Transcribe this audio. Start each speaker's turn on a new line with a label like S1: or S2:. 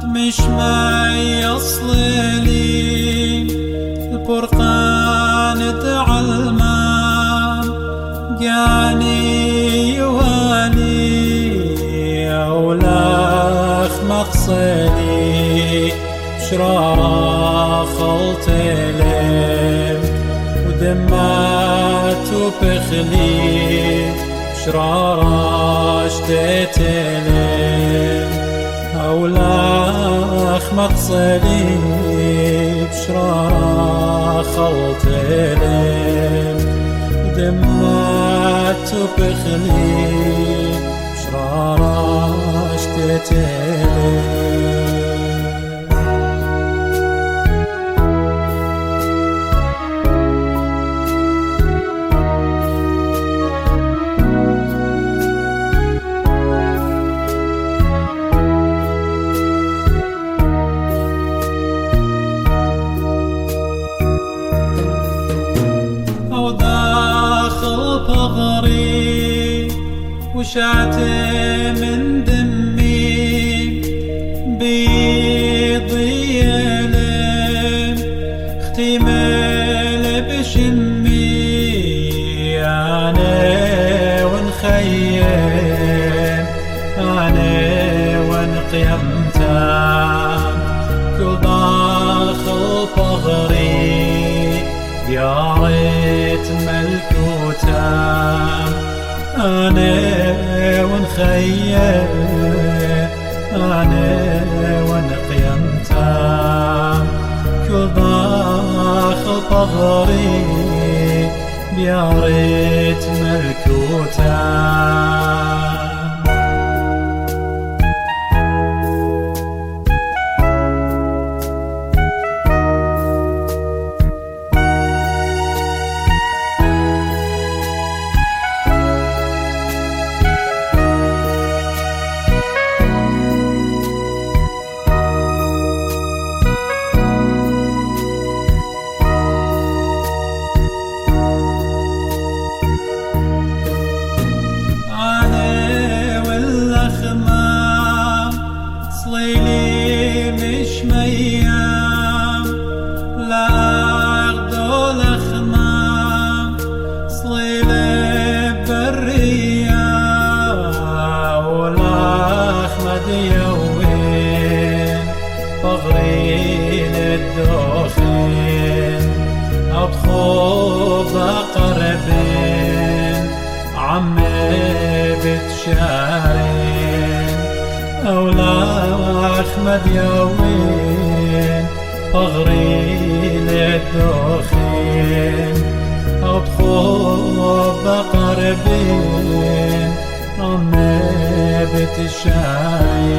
S1: مش ما يصلي البرقان تعلمان جاني يواني أولاخ مقصدي بشرارة خلط لم ودمات وبخلي بشرارة اشتيت لم أولاخ مقصدي بشرارة خلط لم ودمات وبخلي بشرارة اشتيت لم بغري وشعتي من دمي بيضي يلم اختمل بشمي أنيون خيم أنيون قيمتان كل داخل بغري يا ريت ملكوتام أنيون خيم أنيون قيمتام كل داخل بغري يا ريت ملكوتام صليلي مش ميام لا أغدو لخما صليلي بريا والأخمة ديوين بغرين الدوخين أبخوض أقربين عمي بتشارين أولاخ مديوين بغرين الدوخين أبخوض أقربين عمي بتشارين